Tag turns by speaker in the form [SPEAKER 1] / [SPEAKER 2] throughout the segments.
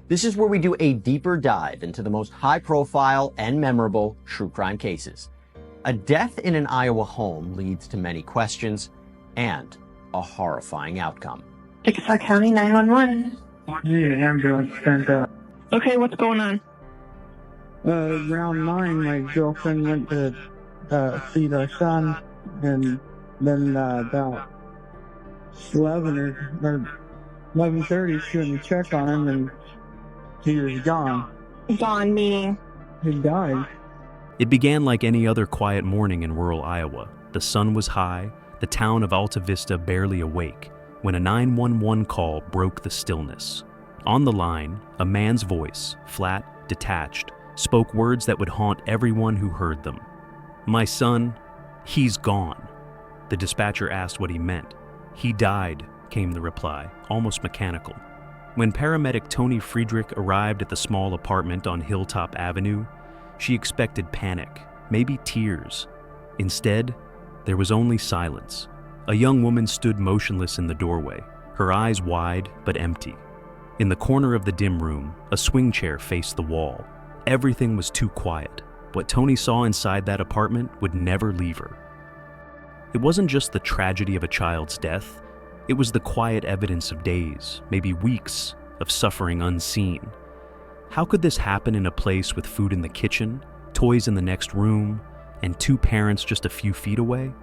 [SPEAKER 1] This is where we do a deeper dive into the most high-profile and memorable true crime cases. A death in an Iowa home leads to many questions and a horrifying outcome.
[SPEAKER 2] Chickasaw County 911.
[SPEAKER 3] Need an ambulance sent out.
[SPEAKER 2] Okay, what's going on?
[SPEAKER 3] Around 9, my girlfriend went to feed our son, and then about 11 or 11:30, she went to check on him, and he was gone.
[SPEAKER 2] Gone meaning?
[SPEAKER 3] He died.
[SPEAKER 4] It began like any other quiet morning in rural Iowa. The sun was high, the town of Alta Vista barely awake, when a 911 call broke the stillness. On the line, a man's voice, flat, detached, spoke words that would haunt everyone who heard them. "My son, he's gone." The dispatcher asked what he meant. "He died," came the reply, almost mechanical. When paramedic Tony Friedrich arrived at the small apartment on Hilltop Avenue, she expected panic, maybe tears. Instead, there was only silence. A young woman stood motionless in the doorway, her eyes wide but empty. In the corner of the dim room, a swing chair faced the wall. Everything was too quiet. What Tony saw inside that apartment would never leave her. It wasn't just the tragedy of a child's death. It was the quiet evidence of days, maybe weeks, of suffering unseen. How could this happen in a place with food in the kitchen, toys in the next room, and two parents just a few feet away?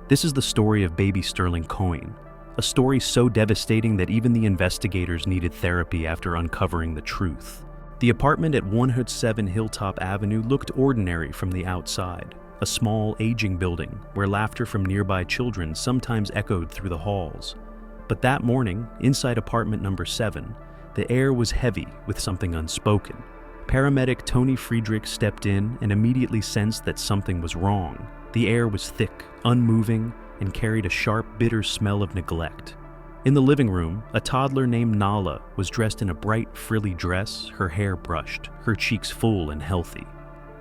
[SPEAKER 4] This is the story of baby Sterling Koehn, a story so devastating that even the investigators needed therapy after uncovering the truth. The apartment at 107 Hilltop Avenue looked ordinary from the outside, a small, aging building where laughter from nearby children sometimes echoed through the halls. But that morning, inside apartment number 7, the air was heavy with something unspoken. Paramedic Tony Friedrich stepped in and immediately sensed that something was wrong. The air was thick, unmoving, and carried a sharp, bitter smell of neglect. In the living room, a toddler named Nala was dressed in a bright, frilly dress, her hair brushed, her cheeks full and healthy.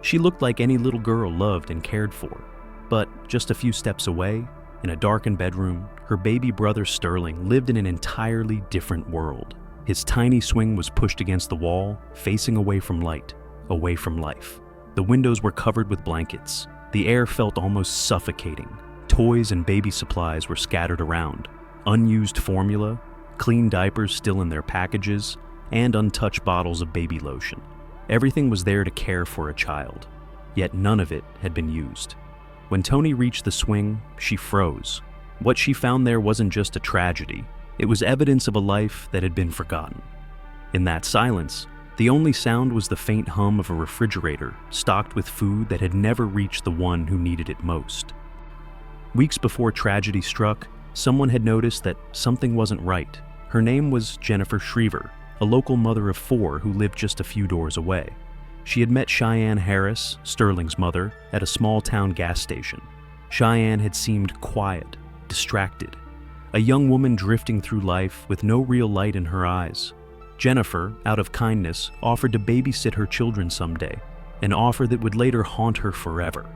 [SPEAKER 4] She looked like any little girl loved and cared for. But just a few steps away, in a darkened bedroom, her baby brother Sterling lived in an entirely different world. His tiny swing was pushed against the wall, facing away from light, away from life. The windows were covered with blankets. The air felt almost suffocating. Toys and baby supplies were scattered around. Unused formula, clean diapers still in their packages, and untouched bottles of baby lotion. Everything was there to care for a child, yet none of it had been used. When Tony reached the swing, she froze. What she found there wasn't just a tragedy, it was evidence of a life that had been forgotten. In that silence, the only sound was the faint hum of a refrigerator stocked with food that had never reached the one who needed it most. Weeks before tragedy struck, someone had noticed that something wasn't right. Her name was Jennifer Shriver, a local mother of 4 who lived just a few doors away. She had met Cheyenne Harris, Sterling's mother, at a small-town gas station. Cheyenne had seemed quiet, distracted, a young woman drifting through life with no real light in her eyes. Jennifer, out of kindness, offered to babysit her children someday, an offer that would later haunt her forever.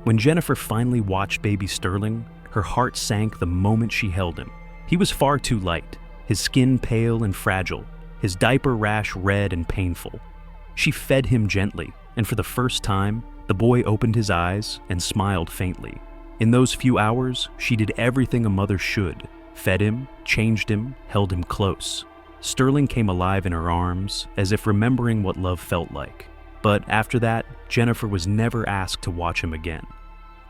[SPEAKER 4] When Jennifer finally watched baby Sterling, her heart sank the moment she held him. He was far too light, his skin pale and fragile, his diaper rash red and painful. She fed him gently, and for the first time, the boy opened his eyes and smiled faintly. In those few hours, she did everything a mother should: fed him, changed him, held him close. Sterling came alive in her arms, as if remembering what love felt like. But after that, Jennifer was never asked to watch him again.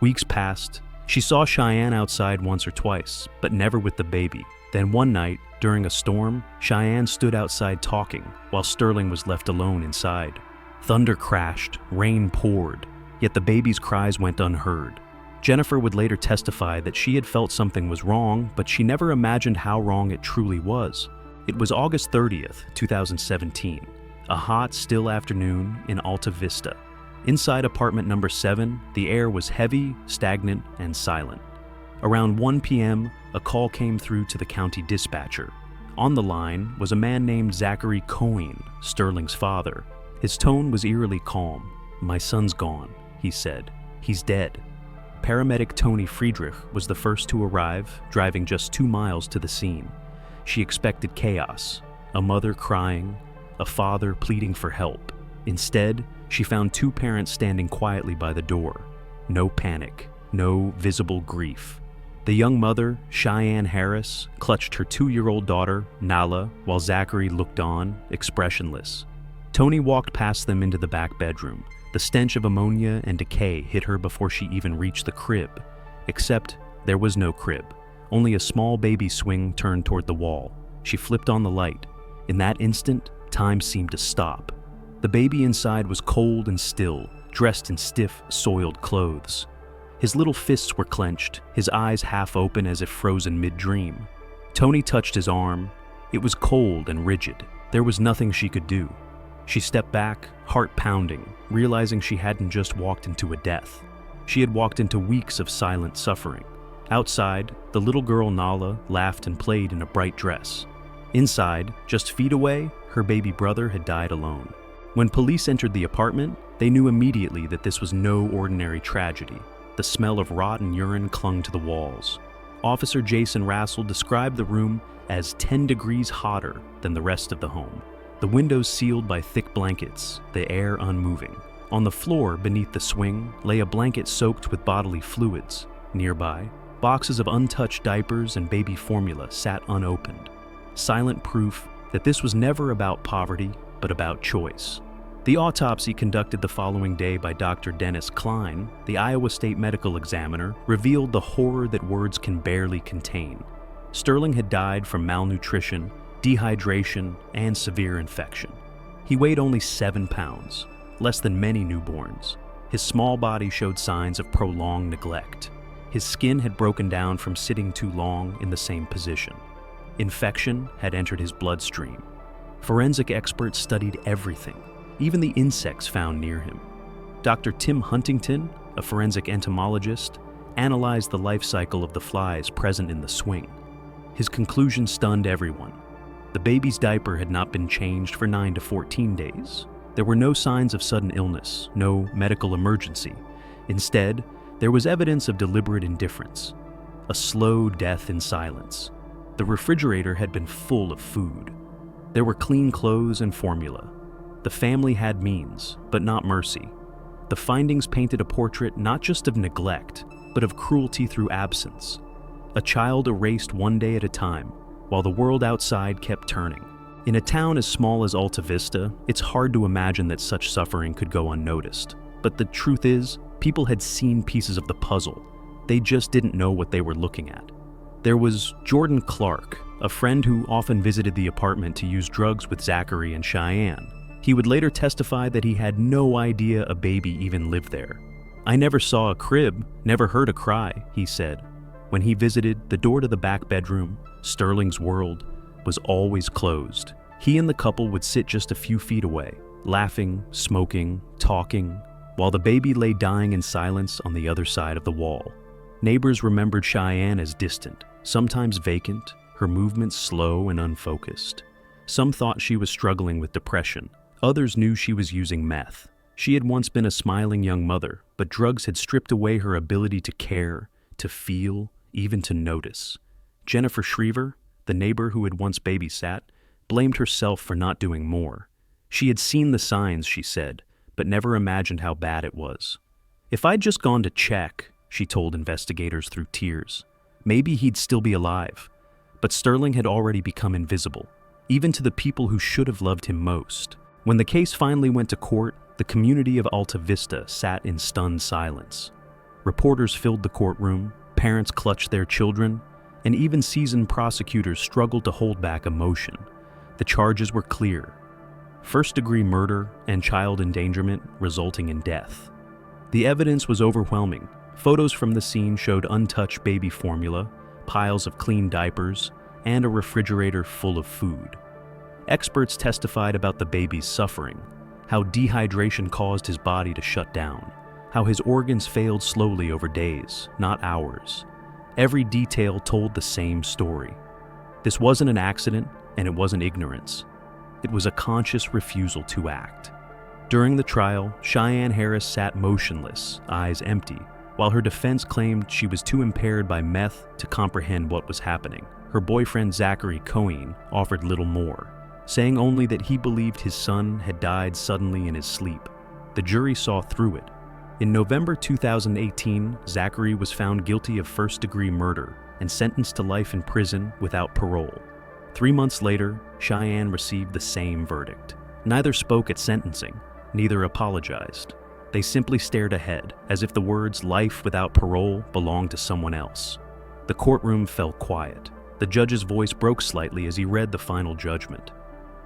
[SPEAKER 4] Weeks passed. She saw Cheyenne outside once or twice, but never with the baby. Then one night, during a storm, Cheyenne stood outside talking, while Sterling was left alone inside. Thunder crashed, rain poured, yet the baby's cries went unheard. Jennifer would later testify that she had felt something was wrong, but she never imagined how wrong it truly was. It was August 30th, 2017, a hot, still afternoon in Alta Vista. Inside apartment number 7, the air was heavy, stagnant, and silent. Around 1 p.m., a call came through to the county dispatcher. On the line was a man named Sterling Koehn, Sterling's father. His tone was eerily calm. "My son's gone," he said. "He's dead." Paramedic Tony Friedrich was the first to arrive, driving just 2 miles to the scene. She expected chaos, a mother crying, a father pleading for help. Instead, she found two parents standing quietly by the door. No panic, no visible grief. The young mother, Cheyenne Harris, clutched her 2-year-old daughter, Nala, while Zachary looked on, expressionless. Tony walked past them into the back bedroom. The stench of ammonia and decay hit her before she even reached the crib. Except there was no crib, only a small baby swing turned toward the wall. She flipped on the light. In that instant, time seemed to stop. The baby inside was cold and still, dressed in stiff, soiled clothes. His little fists were clenched, his eyes half open as if frozen mid-dream. Tony touched his arm. It was cold and rigid. There was nothing she could do. She stepped back, heart pounding, realizing she hadn't just walked into a death. She had walked into weeks of silent suffering. Outside, the little girl Nala laughed and played in a bright dress. Inside, just feet away, her baby brother had died alone. When police entered the apartment, they knew immediately that this was no ordinary tragedy. The smell of rotten urine clung to the walls. Officer Jason Rassel described the room as 10 degrees hotter than the rest of the home. The windows sealed by thick blankets, the air unmoving. On the floor beneath the swing lay a blanket soaked with bodily fluids. Nearby, boxes of untouched diapers and baby formula sat unopened. Silent proof that this was never about poverty, but about choice. The autopsy conducted the following day by Dr. Dennis Klein, the Iowa State medical examiner, revealed the horror that words can barely contain. Sterling had died from malnutrition, dehydration, and severe infection. He weighed only 7 pounds, less than many newborns. His small body showed signs of prolonged neglect. His skin had broken down from sitting too long in the same position. Infection had entered his bloodstream. Forensic experts studied everything, even the insects found near him. Dr. Tim Huntington, a forensic entomologist, analyzed the life cycle of the flies present in the swing. His conclusion stunned everyone. The baby's diaper had not been changed for 9 to 14 days. There were no signs of sudden illness, no medical emergency. Instead, there was evidence of deliberate indifference, a slow death in silence. The refrigerator had been full of food. There were clean clothes and formula. The family had means, but not mercy. The findings painted a portrait not just of neglect, but of cruelty through absence. A child erased one day at a time, while the world outside kept turning. In a town as small as Alta Vista, it's hard to imagine that such suffering could go unnoticed. But the truth is, people had seen pieces of the puzzle. They just didn't know what they were looking at. There was Jordan Clark, a friend who often visited the apartment to use drugs with Zachary and Cheyenne. He would later testify that he had no idea a baby even lived there. "I never saw a crib, never heard a cry," he said. When he visited, the door to the back bedroom, Sterling's world, was always closed. He and the couple would sit just a few feet away, laughing, smoking, talking, while the baby lay dying in silence on the other side of the wall. Neighbors remembered Cheyenne as distant, sometimes vacant, her movements slow and unfocused. Some thought she was struggling with depression. Others knew she was using meth. She had once been a smiling young mother, but drugs had stripped away her ability to care, to feel, even to notice. Jennifer Shriver, the neighbor who had once babysat, blamed herself for not doing more. She had seen the signs, she said, but never imagined how bad it was. "If I'd just gone to check," she told investigators through tears, "maybe he'd still be alive." But Sterling had already become invisible, even to the people who should have loved him most. When the case finally went to court, the community of Alta Vista sat in stunned silence. Reporters filled the courtroom, parents clutched their children, and even seasoned prosecutors struggled to hold back emotion. The charges were clear: first-degree murder and child endangerment resulting in death. The evidence was overwhelming. Photos from the scene showed untouched baby formula, piles of clean diapers, and a refrigerator full of food. Experts testified about the baby's suffering, how dehydration caused his body to shut down, how his organs failed slowly over days, not hours. Every detail told the same story. This wasn't an accident, and it wasn't ignorance. It was a conscious refusal to act. During the trial, Cheyenne Harris sat motionless, eyes empty, while her defense claimed she was too impaired by meth to comprehend what was happening. Her boyfriend Sterling Koehn offered little more. saying only that he believed his son had died suddenly in his sleep. The jury saw through it. In November 2018, Zachary was found guilty of first-degree murder and sentenced to life in prison without parole. 3 months later, Cheyenne received the same verdict. Neither spoke at sentencing, neither apologized. They simply stared ahead, as if the words "life without parole" belonged to someone else. The courtroom fell quiet. The judge's voice broke slightly as he read the final judgment.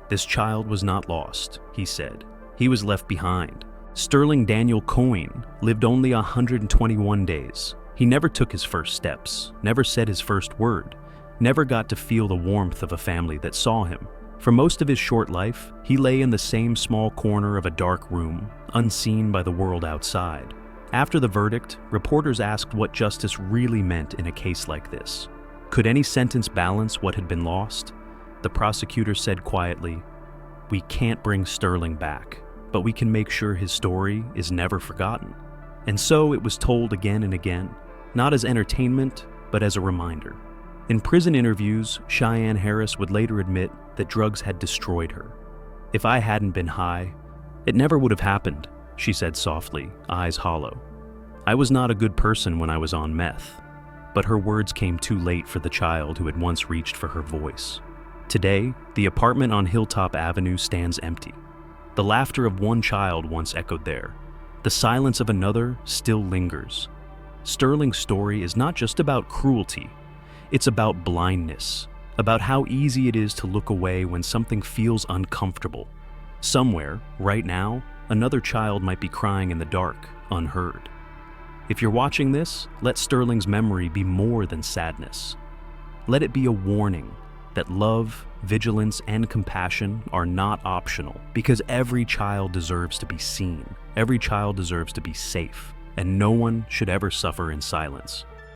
[SPEAKER 4] "This child was not lost," he said. "He was left behind. Sterling Daniel Koehn lived only 121 days. He never took his first steps, never said his first word, never got to feel the warmth of a family that saw him. For most of his short life, he lay in the same small corner of a dark room, unseen by the world outside." After the verdict, reporters asked what justice really meant in a case like this. Could any sentence balance what had been lost? The prosecutor said quietly, "We can't bring Sterling back, but we can make sure his story is never forgotten." And so it was told again and again, not as entertainment, but as a reminder. In prison interviews, Cheyenne Harris would later admit that drugs had destroyed her. "If I hadn't been high, it never would have happened," she said softly, eyes hollow. "I was not a good person when I was on meth." But her words came too late for the child who had once reached for her voice. Today, the apartment on Hilltop Avenue stands empty. The laughter of one child once echoed there. The silence of another still lingers. Sterling's story is not just about cruelty. It's about blindness, about how easy it is to look away when something feels uncomfortable. Somewhere, right now, another child might be crying in the dark, unheard. If you're watching this, let Sterling's memory be more than sadness. Let it be a warning that love, vigilance, and compassion are not optional, because every child deserves to be seen, every child deserves to be safe, and no one should ever suffer in silence.